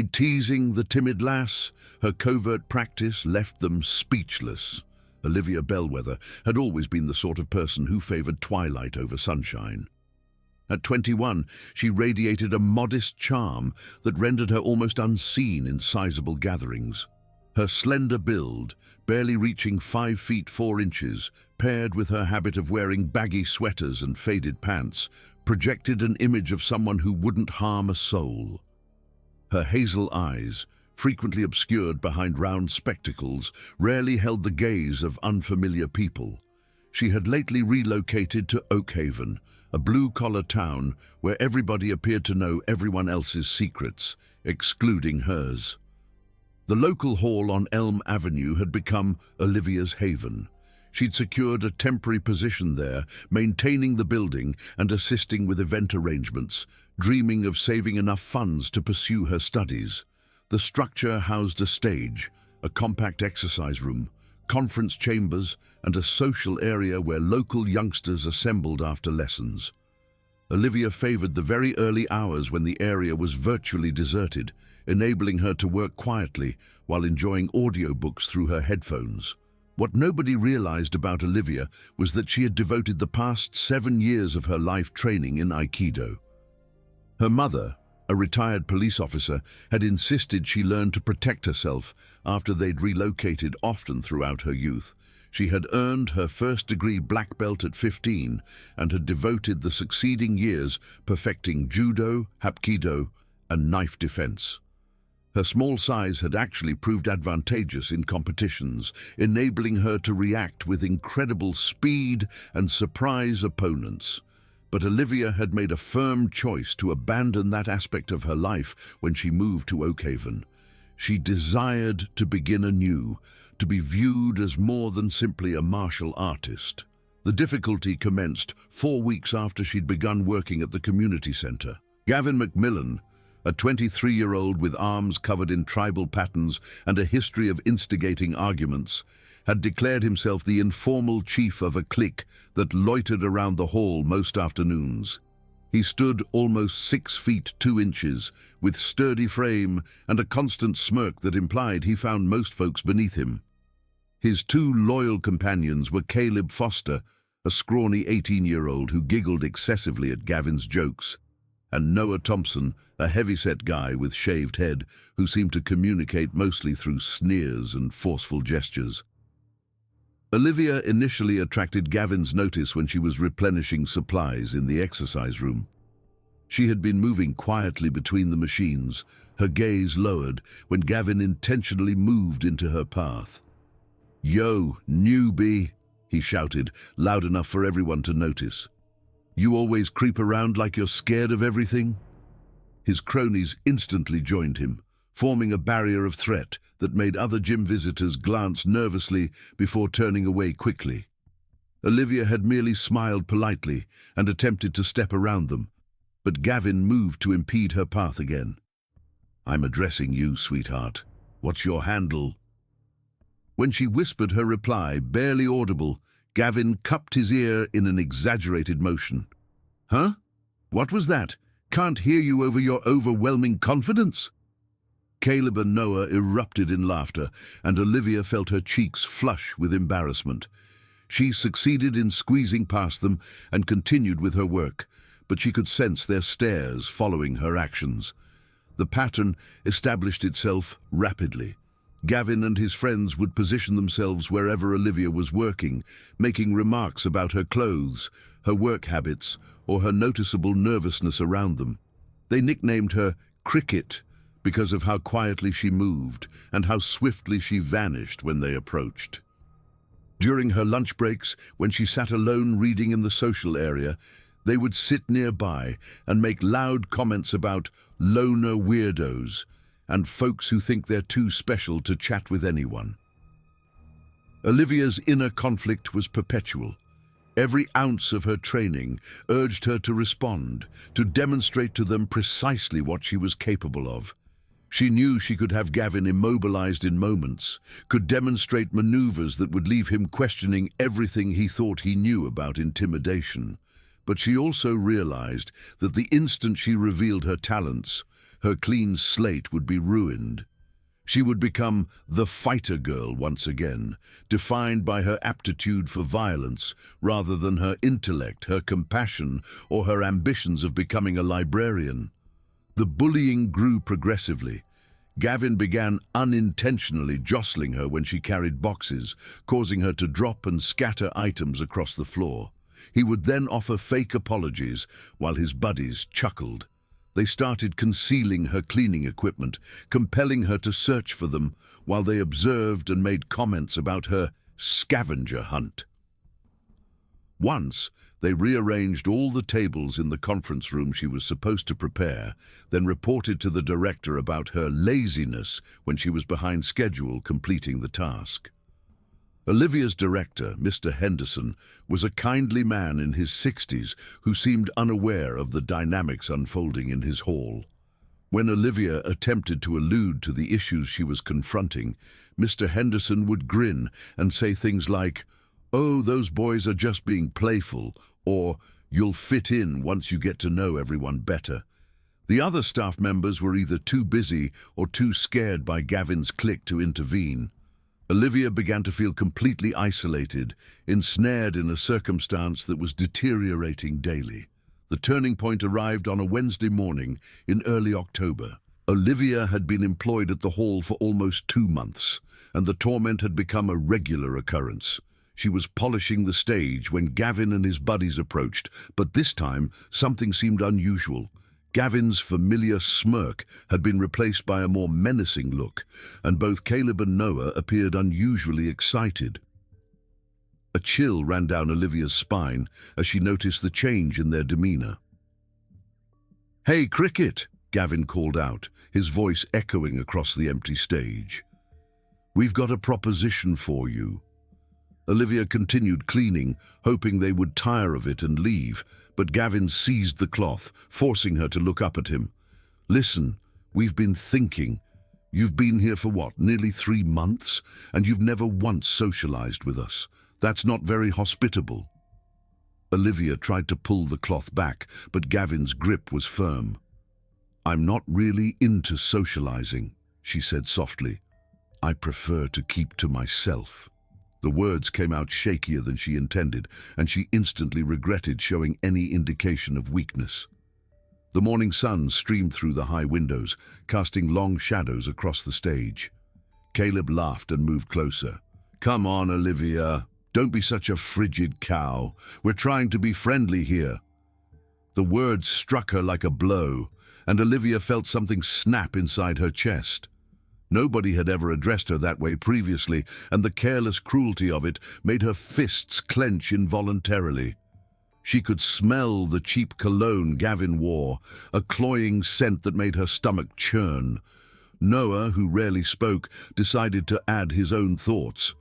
Teasing the timid lass, her covert practice left them speechless. Olivia Bellwether had always been the sort of person who favored twilight over sunshine. At 21, she radiated a modest charm that rendered her almost unseen in sizable gatherings. Her slender build, barely reaching 5 feet 4 inches, paired with her habit of wearing baggy sweaters and faded pants, projected an image of someone who wouldn't harm a soul. Her hazel eyes, frequently obscured behind round spectacles, rarely held the gaze of unfamiliar people. She had lately relocated to Oakhaven, a blue-collar town where everybody appeared to know everyone else's secrets, excluding hers. The local hall on Elm Avenue had become Olivia's haven. She'd secured a temporary position there, maintaining the building and assisting with event arrangements, dreaming of saving enough funds to pursue her studies. The structure housed a stage, a compact exercise room, conference chambers, and a social area where local youngsters assembled after lessons. Olivia favored the very early hours when the area was virtually deserted, enabling her to work quietly while enjoying audiobooks through her headphones. What nobody realized about Olivia was that she had devoted the past 7 years of her life training in Aikido. Her mother, a retired police officer, had insisted she learn to protect herself after they'd relocated often throughout her youth. She had earned her first-degree black belt at 15 and had devoted the succeeding years perfecting judo, hapkido, and knife defense. Her small size had actually proved advantageous in competitions, enabling her to react with incredible speed and surprise opponents. But Olivia had made a firm choice to abandon that aspect of her life when she moved to Oakhaven. She desired to begin anew, to be viewed as more than simply a martial artist. The difficulty commenced 4 weeks after she'd begun working at the community center. Gavin McMillan, a 23-year-old with arms covered in tribal patterns and a history of instigating arguments, had declared himself the informal chief of a clique that loitered around the hall most afternoons. He stood almost 6 feet 2 inches, with sturdy frame and a constant smirk that implied he found most folks beneath him. His 2 loyal companions were Caleb Foster, a scrawny 18-year-old who giggled excessively at Gavin's jokes, and Noah Thompson, a heavy-set guy with shaved head who seemed to communicate mostly through sneers and forceful gestures. Olivia initially attracted Gavin's notice when she was replenishing supplies in the exercise room. She had been moving quietly between the machines, her gaze lowered when Gavin intentionally moved into her path. "Yo, newbie," he shouted, loud enough for everyone to notice. "You always creep around like you're scared of everything?" His cronies instantly joined him, forming a barrier of threat that made other gym visitors glance nervously before turning away quickly. Olivia had merely smiled politely and attempted to step around them, but Gavin moved to impede her path again. "I'm addressing you, sweetheart. What's your handle?" When she whispered her reply, barely audible, Gavin cupped his ear in an exaggerated motion. "Huh? What was that? Can't hear you over your overwhelming confidence." Caleb and Noah erupted in laughter, and Olivia felt her cheeks flush with embarrassment. She succeeded in squeezing past them and continued with her work, but she could sense their stares following her actions. The pattern established itself rapidly. Gavin and his friends would position themselves wherever Olivia was working, making remarks about her clothes, her work habits, or her noticeable nervousness around them. They nicknamed her Cricket because of how quietly she moved and how swiftly she vanished when they approached. During her lunch breaks, when she sat alone reading in the social area, they would sit nearby and make loud comments about loner weirdos and folks who think they're too special to chat with anyone. Olivia's inner conflict was perpetual. Every ounce of her training urged her to respond, to demonstrate to them precisely what she was capable of. She knew she could have Gavin immobilized in moments, could demonstrate maneuvers that would leave him questioning everything he thought he knew about intimidation. But she also realized that the instant she revealed her talents, Her clean slate would be ruined. She would become the fighter girl once again, defined by her aptitude for violence rather than her intellect, her compassion, or her ambitions of becoming a librarian. The bullying grew progressively. Gavin began unintentionally jostling her when she carried boxes, causing her to drop and scatter items across the floor. He would then offer fake apologies while his buddies chuckled. They started concealing her cleaning equipment, compelling her to search for them while they observed and made comments about her scavenger hunt. Once, they rearranged all the tables in the conference room she was supposed to prepare, then reported to the director about her laziness when she was behind schedule completing the task. Olivia's director, Mr. Henderson, was a kindly man in his 60s who seemed unaware of the dynamics unfolding in his hall. When Olivia attempted to allude to the issues she was confronting, Mr. Henderson would grin and say things like, "Oh, those boys are just being playful," or "You'll fit in once you get to know everyone better." The other staff members were either too busy or too scared by Gavin's clique to intervene. Olivia began to feel completely isolated, ensnared in a circumstance that was deteriorating daily. The turning point arrived on a Wednesday morning in early October. Olivia had been employed at the hall for almost 2 months, and the torment had become a regular occurrence. She was polishing the stage when Gavin and his buddies approached, but this time something seemed unusual. Gavin's familiar smirk had been replaced by a more menacing look, and both Caleb and Noah appeared unusually excited. A chill ran down Olivia's spine as she noticed the change in their demeanor. "Hey, Cricket!" Gavin called out, his voice echoing across the empty stage. "We've got a proposition for you." Olivia continued cleaning, hoping they would tire of it and leave, but Gavin seized the cloth, forcing her to look up at him. "Listen, we've been thinking. You've been here for what, nearly 3 months? And you've never once socialized with us. That's not very hospitable." Olivia tried to pull the cloth back, but Gavin's grip was firm. "I'm not really into socializing," she said softly. "I prefer to keep to myself." The words came out shakier than she intended, and she instantly regretted showing any indication of weakness. The morning sun streamed through the high windows, casting long shadows across the stage. Caleb laughed and moved closer. "Come on, Olivia. Don't be such a frigid cow. We're trying to be friendly here." The words struck her like a blow, and Olivia felt something snap inside her chest. Nobody had ever addressed her that way previously, and the careless cruelty of it made her fists clench involuntarily. She could smell the cheap cologne Gavin wore, a cloying scent that made her stomach churn. Noah, who rarely spoke, decided to add his own thoughts.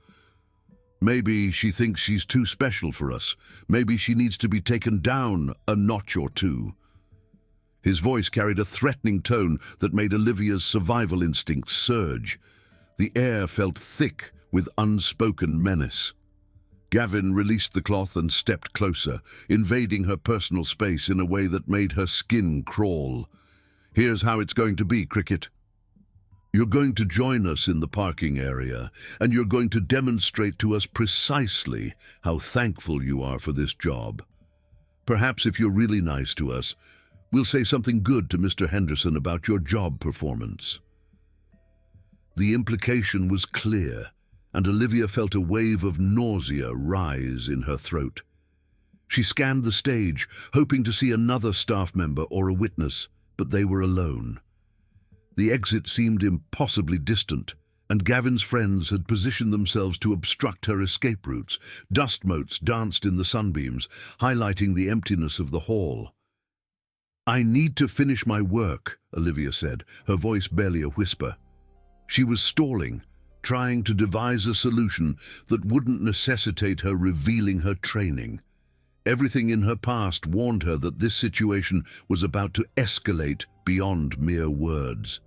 "Maybe she thinks she's too special for us. Maybe she needs to be taken down a notch or two." His voice carried a threatening tone that made Olivia's survival instincts surge. The air felt thick with unspoken menace. Gavin released the cloth and stepped closer, invading her personal space in a way that made her skin crawl. "Here's how it's going to be, Cricket. You're going to join us in the parking area, and you're going to demonstrate to us precisely how thankful you are for this job. Perhaps if you're really nice to us, we'll say something good to Mr. Henderson about your job performance." The implication was clear, and Olivia felt a wave of nausea rise in her throat. She scanned the stage, hoping to see another staff member or a witness, but they were alone. The exit seemed impossibly distant, and Gavin's friends had positioned themselves to obstruct her escape routes. Dust motes danced in the sunbeams, highlighting the emptiness of the hall. "I need to finish my work," Olivia said, her voice barely a whisper. She was stalling, trying to devise a solution that wouldn't necessitate her revealing her training. Everything in her past warned her that this situation was about to escalate beyond mere words.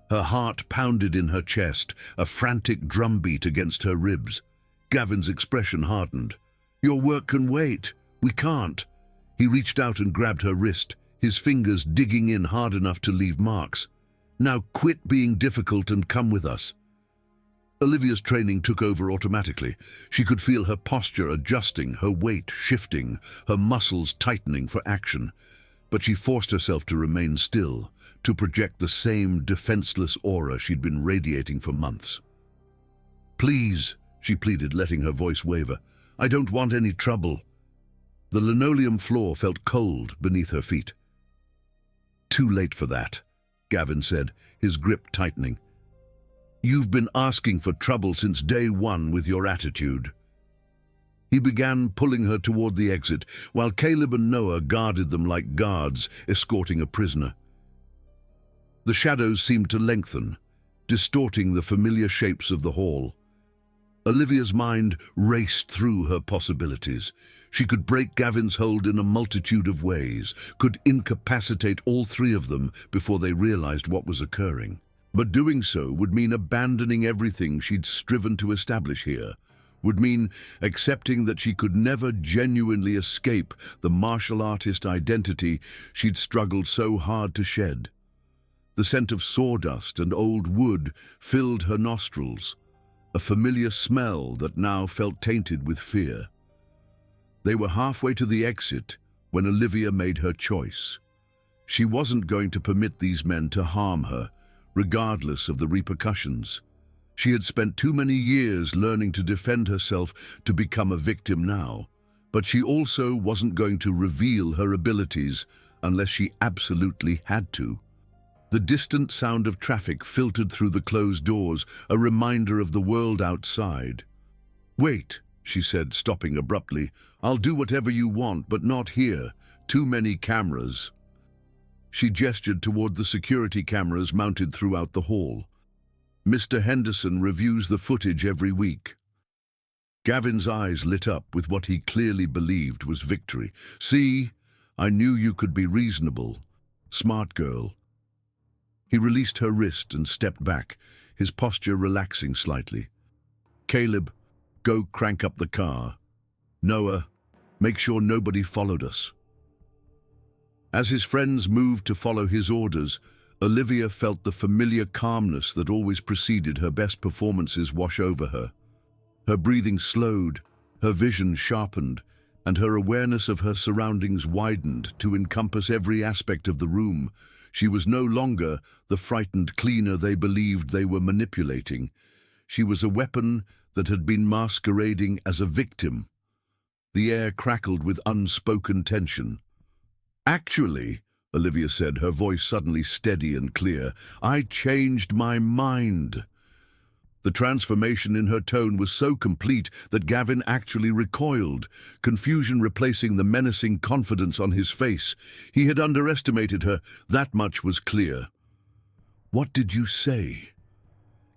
Her heart pounded in her chest, a frantic drumbeat against her ribs. Gavin's expression hardened. "Your work can wait. We can't." He reached out and grabbed her wrist, his fingers digging in hard enough to leave marks. "Now quit being difficult and come with us." Olivia's training took over automatically. She could feel her posture adjusting, her weight shifting, her muscles tightening for action. But she forced herself to remain still, to project the same defenseless aura she'd been radiating for months. "Please," she pleaded, letting her voice waver. "I don't want any trouble." The linoleum floor felt cold beneath her feet. "Too late for that," Gavin said, his grip tightening. "You've been asking for trouble since day one with your attitude." He began pulling her toward the exit, while Caleb and Noah guarded them like guards escorting a prisoner. The shadows seemed to lengthen, distorting the familiar shapes of the hall. Olivia's mind raced through her possibilities. She could break Gavin's hold in a multitude of ways, could incapacitate all three of them before they realized what was occurring. But doing so would mean abandoning everything she'd striven to establish here, would mean accepting that she could never genuinely escape the martial artist identity she'd struggled so hard to shed. The scent of sawdust and old wood filled her nostrils, a familiar smell that now felt tainted with fear. They were halfway to the exit when Olivia made her choice. She wasn't going to permit these men to harm her, regardless of the repercussions. She had spent too many years learning to defend herself to become a victim now, but she also wasn't going to reveal her abilities unless she absolutely had to. The distant sound of traffic filtered through the closed doors, a reminder of the world outside. "Wait," she said, stopping abruptly. "I'll do whatever you want, but not here. Too many cameras." She gestured toward the security cameras mounted throughout the hall. "Mr. Henderson reviews the footage every week." Gavin's eyes lit up with what he clearly believed was victory. "See, I knew you could be reasonable. Smart girl." He released her wrist and stepped back, his posture relaxing slightly. "Caleb, go crank up the car. Noah, make sure nobody followed us." As his friends moved to follow his orders, Olivia felt the familiar calmness that always preceded her best performances wash over her. Her breathing slowed, her vision sharpened, and her awareness of her surroundings widened to encompass every aspect of the room. She was no longer the frightened cleaner they believed they were manipulating. She was a weapon that had been masquerading as a victim. The air crackled with unspoken tension. "Actually," Olivia said, her voice suddenly steady and clear, "I changed my mind." The transformation in her tone was so complete that Gavin actually recoiled, confusion replacing the menacing confidence on his face. He had underestimated her, that much was clear. "What did you say?"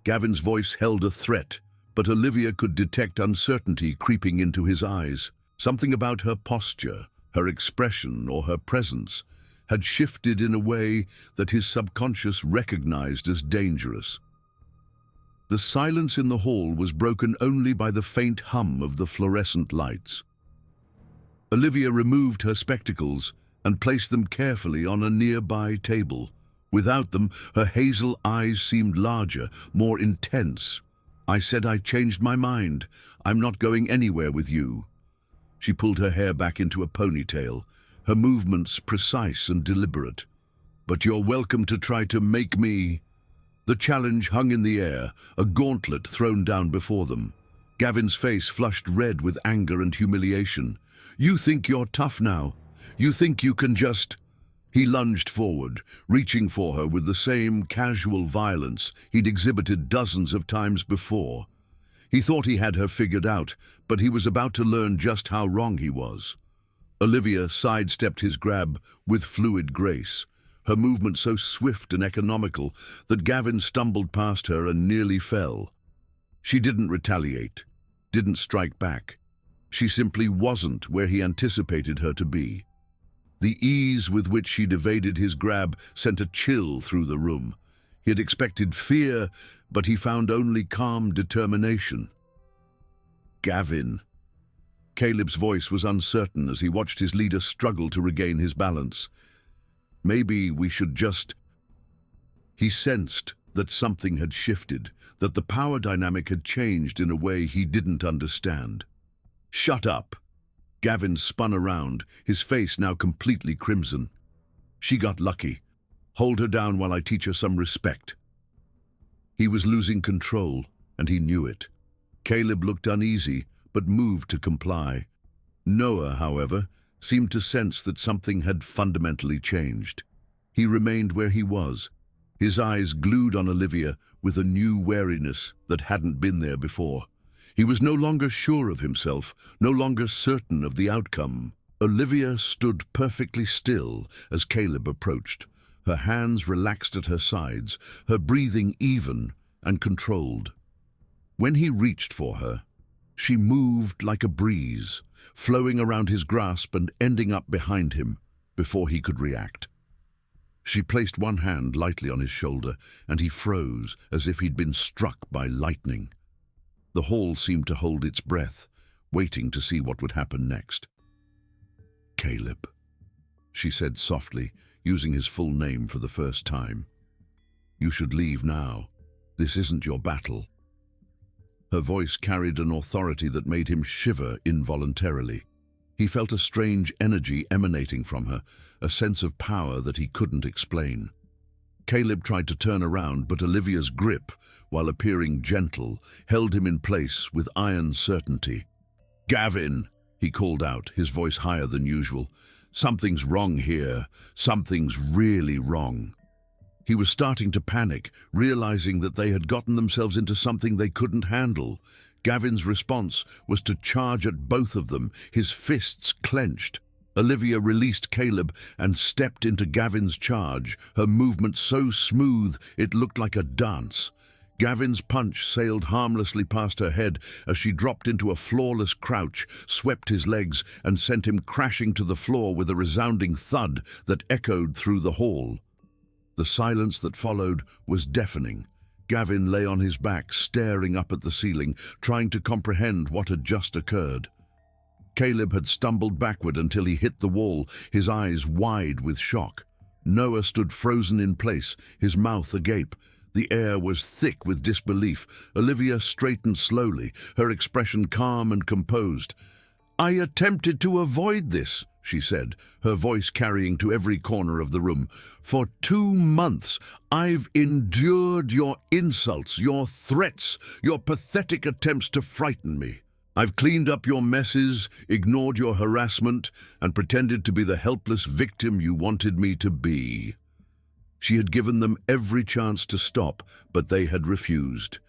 Gavin's voice held a threat, but Olivia could detect uncertainty creeping into his eyes. Something about her posture, her expression, or her presence had shifted in a way that his subconscious recognized as dangerous. The silence in the hall was broken only by the faint hum of the fluorescent lights. Olivia removed her spectacles and placed them carefully on a nearby table. Without them, her hazel eyes seemed larger, more intense. "I said I changed my mind. I'm not going anywhere with you." She pulled her hair back into a ponytail, her movements precise and deliberate. "But you're welcome to try to make me..." The challenge hung in the air, a gauntlet thrown down before them. Gavin's face flushed red with anger and humiliation. "You think you're tough now? You think you can just..." He lunged forward, reaching for her with the same casual violence he'd exhibited dozens of times before. He thought he had her figured out, but he was about to learn just how wrong he was. Olivia sidestepped his grab with fluid grace, her movement so swift and economical that Gavin stumbled past her and nearly fell. She didn't retaliate, didn't strike back. She simply wasn't where he anticipated her to be. The ease with which she'd evaded his grab sent a chill through the room. He had expected fear, but he found only calm determination. "Gavin." Caleb's voice was uncertain as he watched his leader struggle to regain his balance. Maybe we should just... He sensed that something had shifted, that the power dynamic had changed in a way he didn't understand. Shut up! Gavin spun around, his face now completely crimson. She got lucky. Hold her down while I teach her some respect. He was losing control, and he knew it. Caleb looked uneasy, but moved to comply. Noah, however, seemed to sense that something had fundamentally changed. He remained where he was, his eyes glued on Olivia with a new wariness that hadn't been there before. He was no longer sure of himself, no longer certain of the outcome. Olivia stood perfectly still as Caleb approached, her hands relaxed at her sides, her breathing even and controlled. When he reached for her, she moved like a breeze, flowing around his grasp and ending up behind him before he could react. She placed one hand lightly on his shoulder, and he froze as if he'd been struck by lightning. The hall seemed to hold its breath, waiting to see what would happen next. "Caleb," she said softly, using his full name for the first time. "You should leave now. This isn't your battle." Her voice carried an authority that made him shiver involuntarily. He felt a strange energy emanating from her, a sense of power that he couldn't explain. Caleb tried to turn around, but Olivia's grip, while appearing gentle, held him in place with iron certainty. "Gavin," he called out, his voice higher than usual. "Something's wrong here. Something's really wrong." He was starting to panic, realizing that they had gotten themselves into something they couldn't handle. Gavin's response was to charge at both of them, his fists clenched. Olivia released Caleb and stepped into Gavin's charge, her movement so smooth it looked like a dance. Gavin's punch sailed harmlessly past her head as she dropped into a flawless crouch, swept his legs, and sent him crashing to the floor with a resounding thud that echoed through the hall. The silence that followed was deafening. Gavin lay on his back, staring up at the ceiling, trying to comprehend what had just occurred. Caleb had stumbled backward until he hit the wall, his eyes wide with shock. Noah stood frozen in place, his mouth agape. The air was thick with disbelief. Olivia straightened slowly, her expression calm and composed. "I attempted to avoid this," she said, her voice carrying to every corner of the room. "For 2 months, I've endured your insults, your threats, your pathetic attempts to frighten me. I've cleaned up your messes, ignored your harassment, and pretended to be the helpless victim you wanted me to be." She had given them every chance to stop, but they had refused.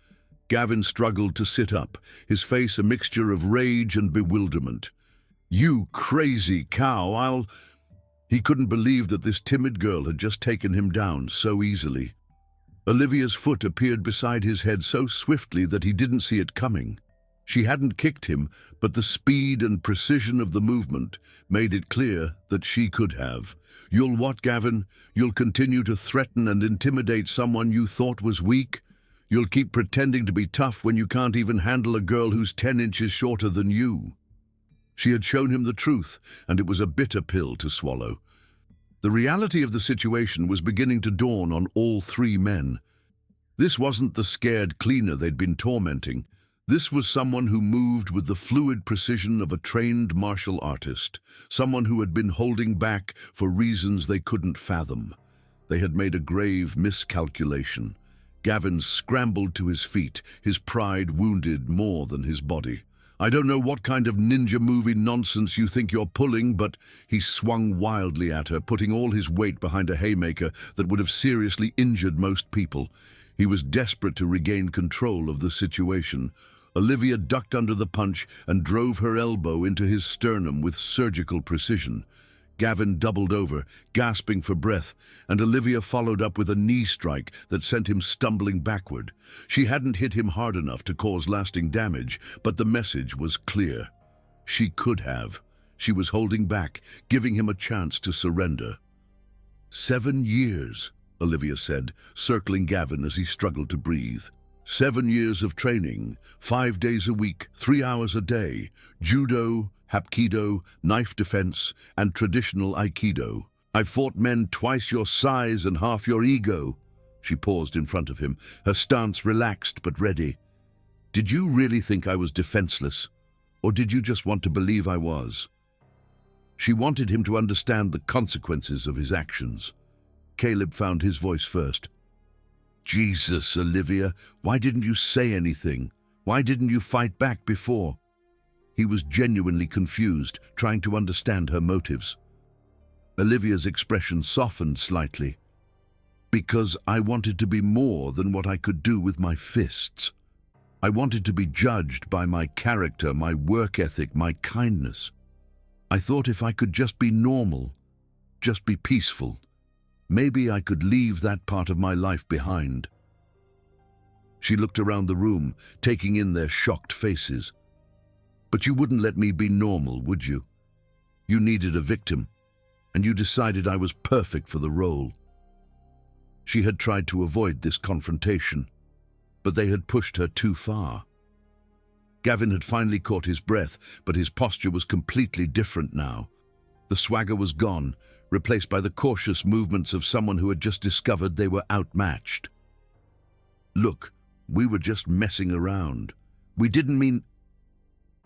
Gavin struggled to sit up, his face a mixture of rage and bewilderment. "You crazy cow, He couldn't believe that this timid girl had just taken him down so easily. Olivia's foot appeared beside his head so swiftly that he didn't see it coming. She hadn't kicked him, but the speed and precision of the movement made it clear that she could have. "You'll what, Gavin? You'll continue to threaten and intimidate someone you thought was weak? You'll keep pretending to be tough when you can't even handle a girl who's 10 inches shorter than you?" She had shown him the truth, and it was a bitter pill to swallow. The reality of the situation was beginning to dawn on all 3 men. This wasn't the scared cleaner they'd been tormenting. This was someone who moved with the fluid precision of a trained martial artist, someone who had been holding back for reasons they couldn't fathom. They had made a grave miscalculation. Gavin scrambled to his feet, his pride wounded more than his body. "I don't know what kind of ninja movie nonsense you think you're pulling, but..." He swung wildly at her, putting all his weight behind a haymaker that would have seriously injured most people. He was desperate to regain control of the situation. Olivia ducked under the punch and drove her elbow into his sternum with surgical precision. Gavin doubled over, gasping for breath, and Olivia followed up with a knee strike that sent him stumbling backward. She hadn't hit him hard enough to cause lasting damage, but the message was clear. She could have. She was holding back, giving him a chance to surrender. 7 years, Olivia said, circling Gavin as he struggled to breathe. 7 years of training, 5 days a week, 3 hours a day, judo, hapkido, knife defense, and traditional aikido. I've fought men twice your size and half your ego. She paused in front of him, her stance relaxed but ready. Did you really think I was defenseless? Or did you just want to believe I was? She wanted him to understand the consequences of his actions. Caleb found his voice first. Jesus, Olivia, why didn't you say anything? Why didn't you fight back before? He was genuinely confused, trying to understand her motives. Olivia's expression softened slightly. Because I wanted to be more than what I could do with my fists. I wanted to be judged by my character, my work ethic, my kindness. I thought if I could just be normal, just be peaceful, maybe I could leave that part of my life behind. She looked around the room, taking in their shocked faces. But you wouldn't let me be normal, would you? You needed a victim, and you decided I was perfect for the role. She had tried to avoid this confrontation, but they had pushed her too far. Gavin had finally caught his breath, but his posture was completely different now. The swagger was gone, replaced by the cautious movements of someone who had just discovered they were outmatched. Look, we were just messing around. We didn't mean...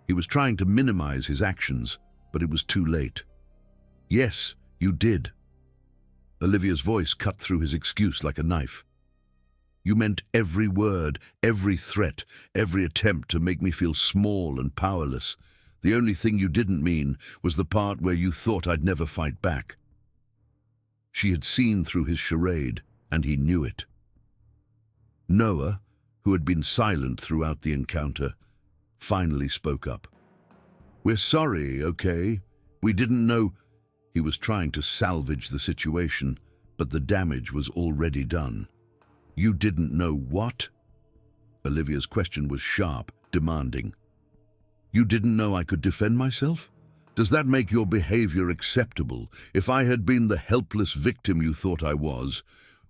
He was trying to minimize his actions, but it was too late. Yes, you did. Olivia's voice cut through his excuse like a knife. You meant every word, every threat, every attempt to make me feel small and powerless. The only thing you didn't mean was the part where you thought I'd never fight back. She had seen through his charade, and he knew it. Noah, who had been silent throughout the encounter, finally spoke up. We're sorry, okay? We didn't know... He was trying to salvage the situation, but the damage was already done. You didn't know what? Olivia's question was sharp, demanding. You didn't know I could defend myself? Does that make your behavior acceptable? If I had been the helpless victim you thought I was,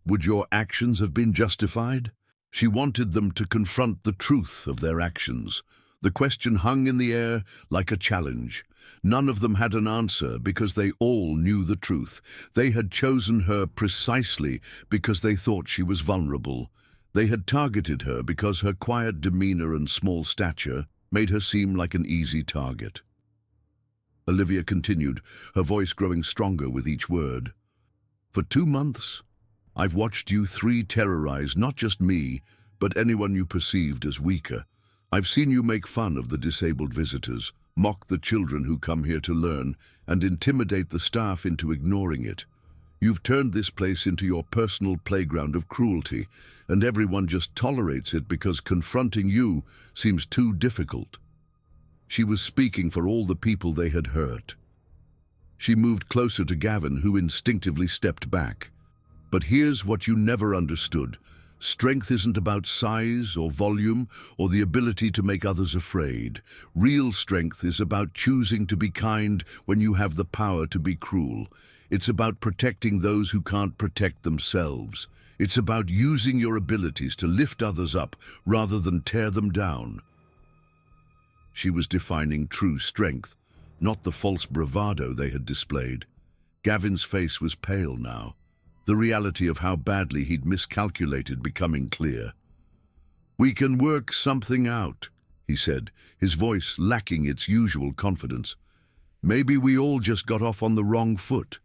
would your actions have been justified? She wanted them to confront the truth of their actions. The question hung in the air like a challenge. None of them had an answer because they all knew the truth. They had chosen her precisely because they thought she was vulnerable. They had targeted her because her quiet demeanor and small stature made her seem like an easy target. Olivia continued, her voice growing stronger with each word. For 2 months, I've watched you three terrorize not just me, but anyone you perceived as weaker. I've seen you make fun of the disabled visitors, mock the children who come here to learn, and intimidate the staff into ignoring it. You've turned this place into your personal playground of cruelty, and everyone just tolerates it because confronting you seems too difficult. She was speaking for all the people they had hurt. She moved closer to Gavin, who instinctively stepped back. But here's what you never understood. Strength isn't about size or volume or the ability to make others afraid. Real strength is about choosing to be kind when you have the power to be cruel. It's about protecting those who can't protect themselves. It's about using your abilities to lift others up rather than tear them down. She was defining true strength, not the false bravado they had displayed. Gavin's face was pale now, the reality of how badly he'd miscalculated becoming clear. "We can work something out," he said, his voice lacking its usual confidence. "Maybe we all just got off on the wrong foot."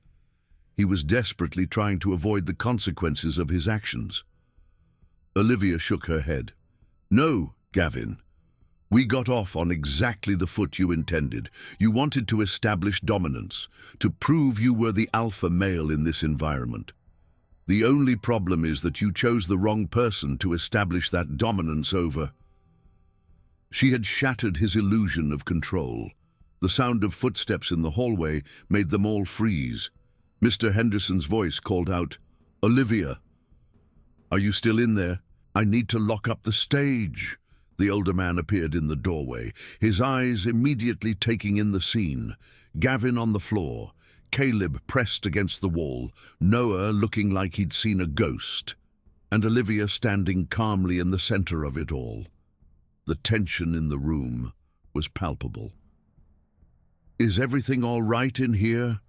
He was desperately trying to avoid the consequences of his actions. Olivia shook her head. "No, Gavin. We got off on exactly the foot you intended. You wanted to establish dominance, to prove you were the alpha male in this environment. The only problem is that you chose the wrong person to establish that dominance over." She had shattered his illusion of control. The sound of footsteps in the hallway made them all freeze. Mr. Henderson's voice called out, "Olivia, are you still in there? I need to lock up the stage." The older man appeared in the doorway, his eyes immediately taking in the scene. Gavin on the floor, Caleb pressed against the wall, Noah looking like he'd seen a ghost, and Olivia standing calmly in the center of it all. The tension in the room was palpable. "Is everything all right in here?"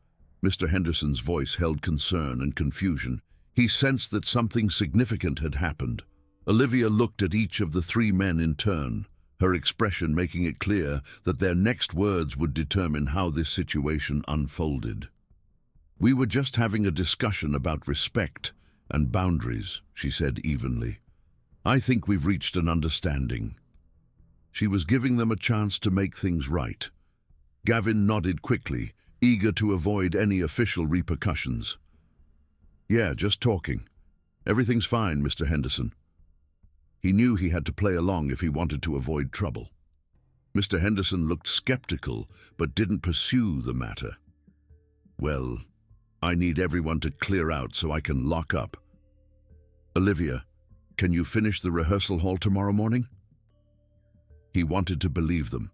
Mr. Henderson's voice held concern and confusion. He sensed that something significant had happened. Olivia looked at each of the three men in turn, her expression making it clear that their next words would determine how this situation unfolded. "We were just having a discussion about respect and boundaries," she said evenly. "I think we've reached an understanding." She was giving them a chance to make things right. Gavin nodded quickly, eager to avoid any official repercussions. "Yeah, just talking. Everything's fine, Mr. Henderson." He knew he had to play along if he wanted to avoid trouble. Mr. Henderson looked skeptical, but didn't pursue the matter. "Well, I need everyone to clear out so I can lock up. Olivia, can you finish the rehearsal hall tomorrow morning?" He wanted to believe them,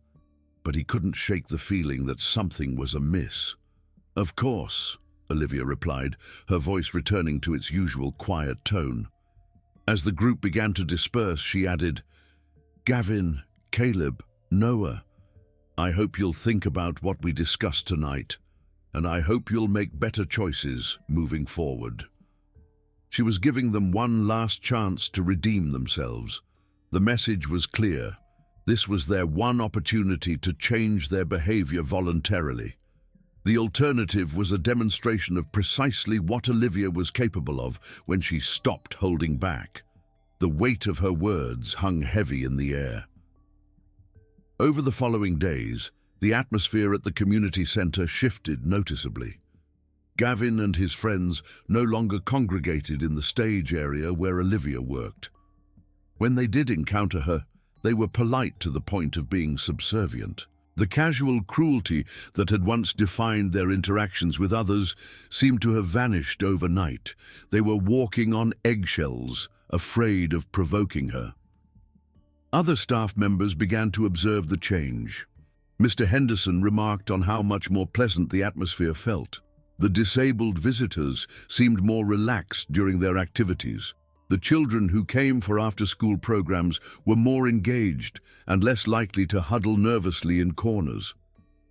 but he couldn't shake the feeling that something was amiss. "Of course," Olivia replied, her voice returning to its usual quiet tone. As the group began to disperse, she added, "Gavin, Caleb, Noah, I hope you'll think about what we discussed tonight, and I hope you'll make better choices moving forward." She was giving them one last chance to redeem themselves. The message was clear. This was their one opportunity to change their behavior voluntarily. The alternative was a demonstration of precisely what Olivia was capable of when she stopped holding back. The weight of her words hung heavy in the air. Over the following days, the atmosphere at the community center shifted noticeably. Gavin and his friends no longer congregated in the stage area where Olivia worked. When they did encounter her, they were polite to the point of being subservient. The casual cruelty that had once defined their interactions with others seemed to have vanished overnight. They were walking on eggshells, afraid of provoking her. Other staff members began to observe the change. Mr. Henderson remarked on how much more pleasant the atmosphere felt. The disabled visitors seemed more relaxed during their activities. The children who came for after-school programs were more engaged and less likely to huddle nervously in corners.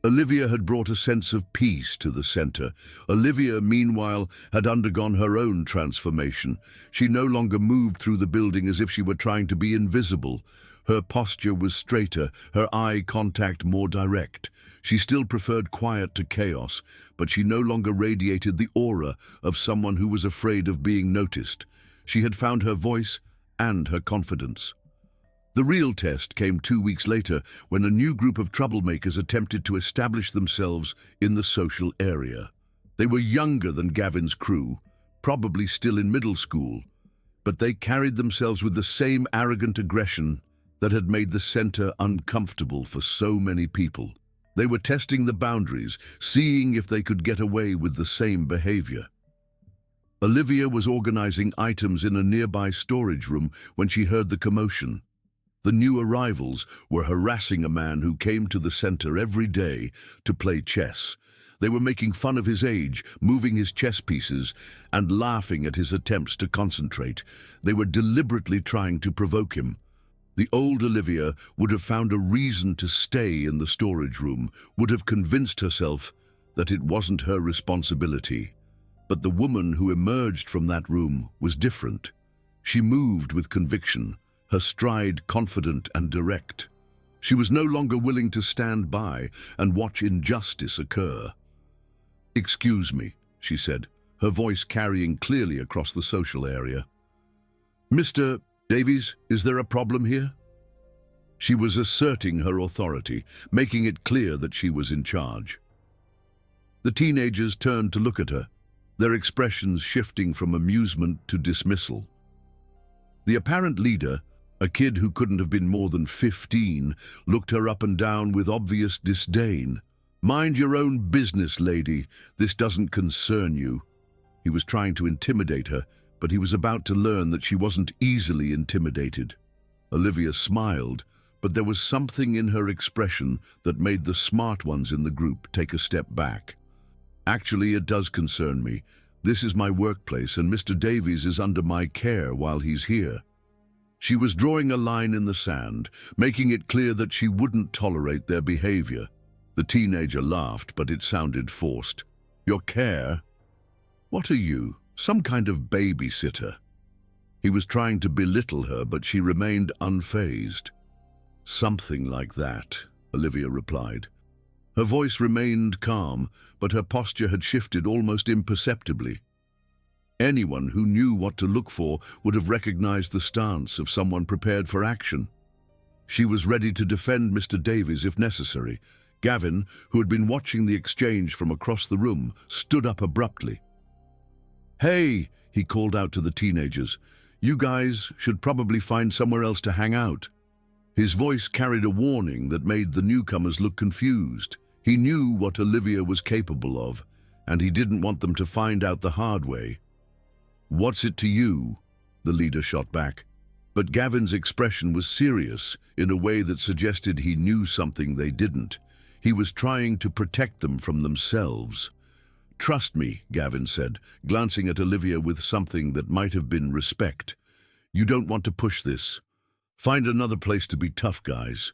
Olivia had brought a sense of peace to the center. Olivia, meanwhile, had undergone her own transformation. She no longer moved through the building as if she were trying to be invisible. Her posture was straighter, her eye contact more direct. She still preferred quiet to chaos, but she no longer radiated the aura of someone who was afraid of being noticed. She had found her voice and her confidence. The real test came 2 weeks later when a new group of troublemakers attempted to establish themselves in the social area. They were younger than Gavin's crew, probably still in middle school, but they carried themselves with the same arrogant aggression that had made the center uncomfortable for so many people. They were testing the boundaries, seeing if they could get away with the same behavior. Olivia was organizing items in a nearby storage room when she heard the commotion. The new arrivals were harassing a man who came to the center every day to play chess. They were making fun of his age, moving his chess pieces, and laughing at his attempts to concentrate. They were deliberately trying to provoke him. The old Olivia would have found a reason to stay in the storage room, would have convinced herself that it wasn't her responsibility. But the woman who emerged from that room was different. She moved with conviction, her stride confident and direct. She was no longer willing to stand by and watch injustice occur. "Excuse me," she said, her voice carrying clearly across the social area. "Mr. Davies, is there a problem here?" She was asserting her authority, making it clear that she was in charge. The teenagers turned to look at her, their expressions shifting from amusement to dismissal. The apparent leader, a kid who couldn't have been more than 15, looked her up and down with obvious disdain. "Mind your own business, lady. This doesn't concern you." He was trying to intimidate her, but he was about to learn that she wasn't easily intimidated. Olivia smiled, but there was something in her expression that made the smart ones in the group take a step back. "Actually, it does concern me. This is my workplace, and Mr. Davies is under my care while he's here." She was drawing a line in the sand, making it clear that she wouldn't tolerate their behavior. The teenager laughed, but it sounded forced. Your care? What are you, some kind of babysitter? He was trying to belittle her, but she remained unfazed. Something like that, Olivia replied. Her voice remained calm, but her posture had shifted almost imperceptibly. Anyone who knew what to look for would have recognized the stance of someone prepared for action. She was ready to defend Mr. Davies if necessary. Gavin, who had been watching the exchange from across the room, stood up abruptly. "Hey," he called out to the teenagers, "you guys should probably find somewhere else to hang out." His voice carried a warning that made the newcomers look confused. He knew what Olivia was capable of, and he didn't want them to find out the hard way. "What's it to you?" the leader shot back. But Gavin's expression was serious, in a way that suggested he knew something they didn't. He was trying to protect them from themselves. "Trust me," Gavin said, glancing at Olivia with something that might have been respect. "You don't want to push this. Find another place to be tough, guys."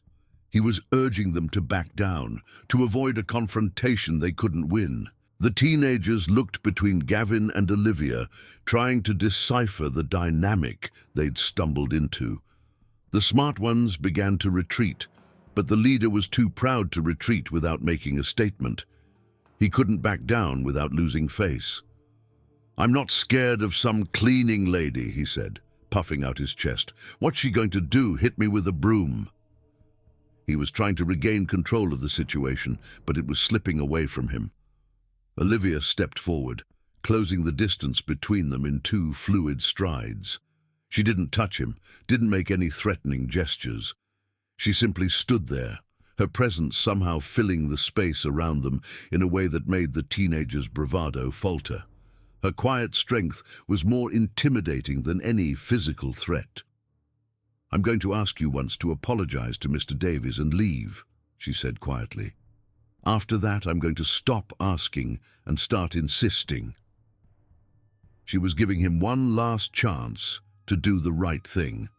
He was urging them to back down, to avoid a confrontation they couldn't win. The teenagers looked between Gavin and Olivia, trying to decipher the dynamic they'd stumbled into. The smart ones began to retreat, but the leader was too proud to retreat without making a statement. He couldn't back down without losing face. "I'm not scared of some cleaning lady," he said, puffing out his chest. "What's she going to do, hit me with a broom?" He was trying to regain control of the situation, but it was slipping away from him. Olivia stepped forward, closing the distance between them in 2 fluid strides. She didn't touch him, didn't make any threatening gestures. She simply stood there, her presence somehow filling the space around them in a way that made the teenager's bravado falter. Her quiet strength was more intimidating than any physical threat. "I'm going to ask you once to apologize to Mr. Davies and leave," she said quietly. "After that, I'm going to stop asking and start insisting." She was giving him one last chance to do the right thing.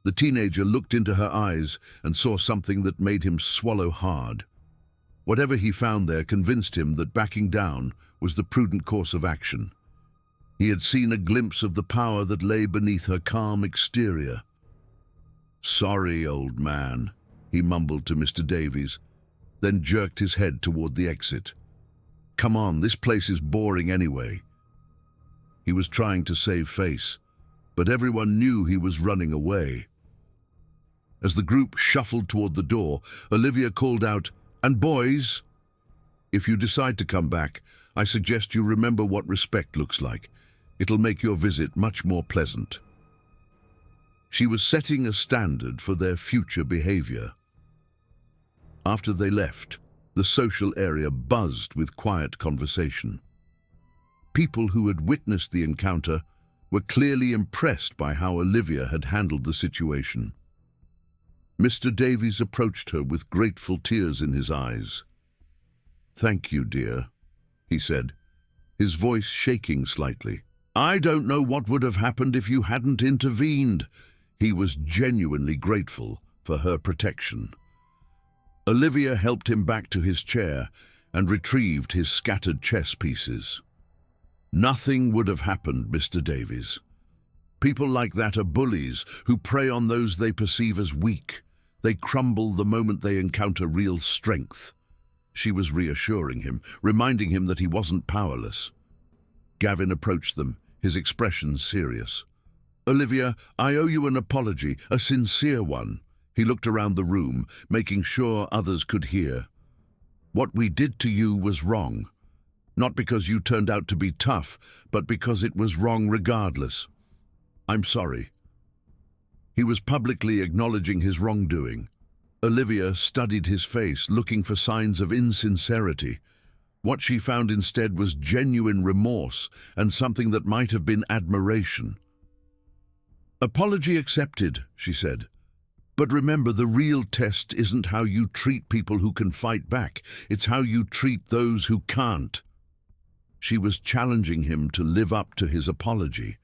The teenager looked into her eyes and saw something that made him swallow hard. Whatever he found there convinced him that backing down was the prudent course of action. He had seen a glimpse of the power that lay beneath her calm exterior. "Sorry, old man," he mumbled to Mr. Davies, then jerked his head toward the exit. "Come on, this place is boring anyway." He was trying to save face, but everyone knew he was running away. As the group shuffled toward the door, Olivia called out, "And boys, if you decide to come back, I suggest you remember what respect looks like. It'll make your visit much more pleasant." She was setting a standard for their future behavior. After they left, the social area buzzed with quiet conversation. People who had witnessed the encounter were clearly impressed by how Olivia had handled the situation. Mr. Davies approached her with grateful tears in his eyes. "Thank you, dear," he said, his voice shaking slightly. "I don't know what would have happened if you hadn't intervened." He was genuinely grateful for her protection. Olivia helped him back to his chair and retrieved his scattered chess pieces. "Nothing would have happened, Mr. Davies. People like that are bullies who prey on those they perceive as weak. They crumble the moment they encounter real strength." She was reassuring him, reminding him that he wasn't powerless. Gavin approached them, his expression serious. "Olivia, I owe you an apology, a sincere one." He looked around the room, making sure others could hear. "What we did to you was wrong. Not because you turned out to be tough, but because it was wrong regardless. I'm sorry." He was publicly acknowledging his wrongdoing. Olivia studied his face, looking for signs of insincerity. What she found instead was genuine remorse and something that might have been admiration. "Apology accepted," she said. "But remember, the real test isn't how you treat people who can fight back. It's how you treat those who can't." She was challenging him to live up to his apology.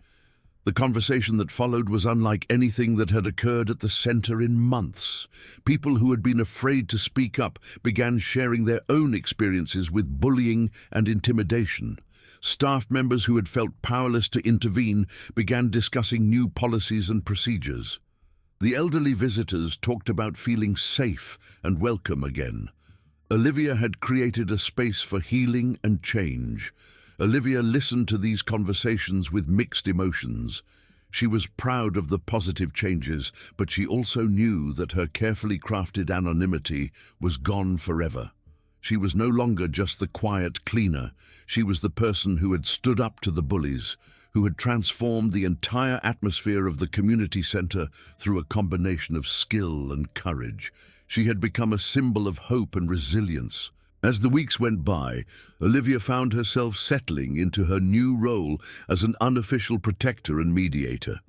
The conversation that followed was unlike anything that had occurred at the center in months. People who had been afraid to speak up began sharing their own experiences with bullying and intimidation. Staff members who had felt powerless to intervene began discussing new policies and procedures. The elderly visitors talked about feeling safe and welcome again. Olivia had created a space for healing and change. Olivia listened to these conversations with mixed emotions. She was proud of the positive changes, but she also knew that her carefully crafted anonymity was gone forever. She was no longer just the quiet cleaner. She was the person who had stood up to the bullies, who had transformed the entire atmosphere of the community center through a combination of skill and courage. She had become a symbol of hope and resilience. As the weeks went by, Olivia found herself settling into her new role as an unofficial protector and mediator.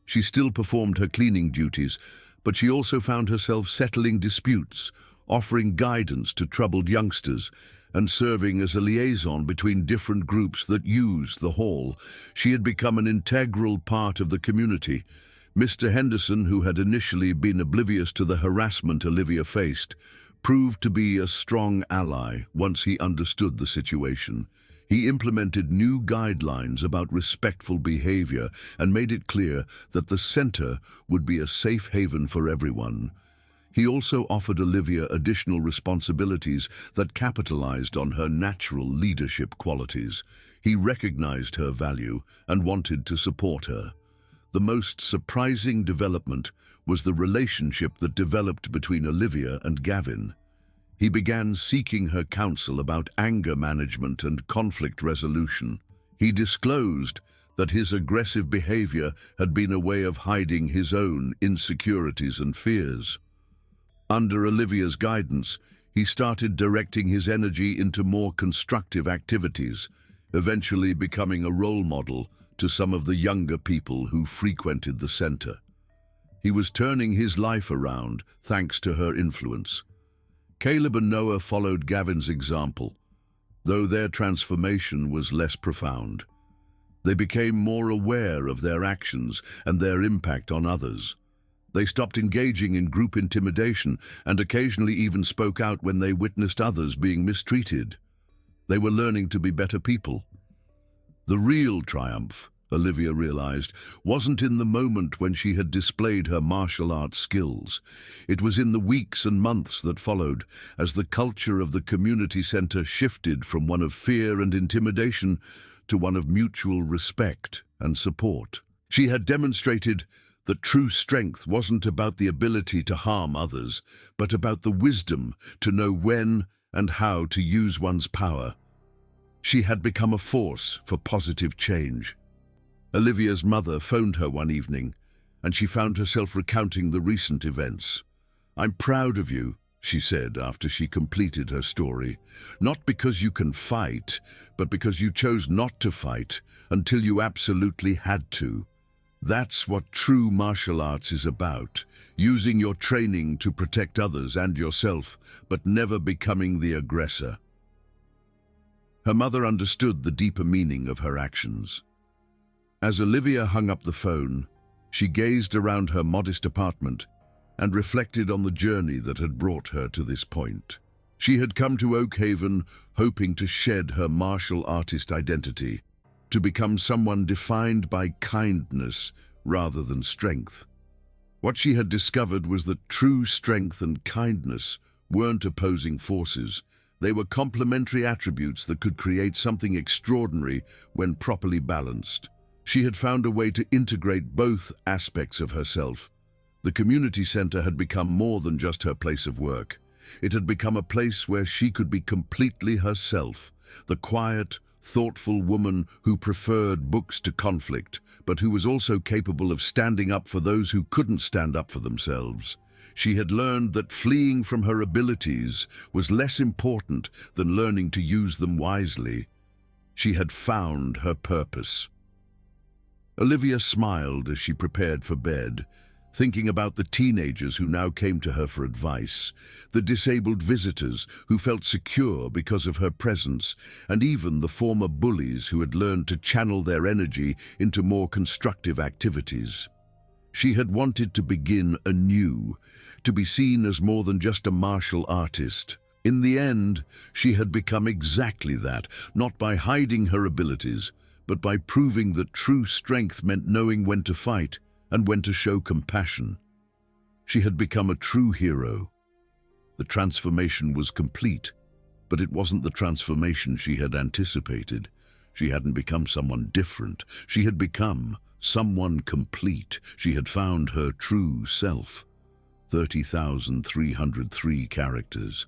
She still performed her cleaning duties, but she also found herself settling disputes, offering guidance to troubled youngsters, and serving as a liaison between different groups that used the hall. She had become an integral part of the community. Mr. Henderson, who had initially been oblivious to the harassment Olivia faced, proved to be a strong ally once he understood the situation. He implemented new guidelines about respectful behavior and made it clear that the center would be a safe haven for everyone. He also offered Olivia additional responsibilities that capitalized on her natural leadership qualities. He recognized her value and wanted to support her. The most surprising development was the relationship that developed between Olivia and Gavin. He began seeking her counsel about anger management and conflict resolution. He disclosed that his aggressive behavior had been a way of hiding his own insecurities and fears. Under Olivia's guidance, he started directing his energy into more constructive activities, eventually becoming a role model to some of the younger people who frequented the center. He was turning his life around thanks to her influence. Caleb and Noah followed Gavin's example, though their transformation was less profound. They became more aware of their actions and their impact on others. They stopped engaging in group intimidation and occasionally even spoke out when they witnessed others being mistreated. They were learning to be better people. The real triumph, Olivia realized, wasn't in the moment when she had displayed her martial arts skills. It was in the weeks and months that followed, as the culture of the community center shifted from one of fear and intimidation to one of mutual respect and support. She had demonstrated that true strength wasn't about the ability to harm others, but about the wisdom to know when and how to use one's power. She had become a force for positive change. Olivia's mother phoned her one evening, and she found herself recounting the recent events. "I'm proud of you," she said after she completed her story. "Not because you can fight, but because you chose not to fight until you absolutely had to. That's what true martial arts is about, using your training to protect others and yourself, but never becoming the aggressor." Her mother understood the deeper meaning of her actions. As Olivia hung up the phone, she gazed around her modest apartment and reflected on the journey that had brought her to this point. She had come to Oak Haven hoping to shed her martial artist identity, to become someone defined by kindness rather than strength. What she had discovered was that true strength and kindness weren't opposing forces. They were complementary attributes that could create something extraordinary when properly balanced. She had found a way to integrate both aspects of herself. The community center had become more than just her place of work. It had become a place where she could be completely herself, the quiet, thoughtful woman who preferred books to conflict, but who was also capable of standing up for those who couldn't stand up for themselves. She had learned that fleeing from her abilities was less important than learning to use them wisely. She had found her purpose. Olivia smiled as she prepared for bed. thinking about the teenagers who now came to her for advice, the disabled visitors who felt secure because of her presence, and even the former bullies who had learned to channel their energy into more constructive activities. She had wanted to begin anew, to be seen as more than just a martial artist. In the end, she had become exactly that, not by hiding her abilities, but by proving that true strength meant knowing when to fight and when to show compassion. She had become a true hero. The transformation was complete, but it wasn't the transformation she had anticipated. She hadn't become someone different. She had become someone complete. She had found her true self. 30,303 characters.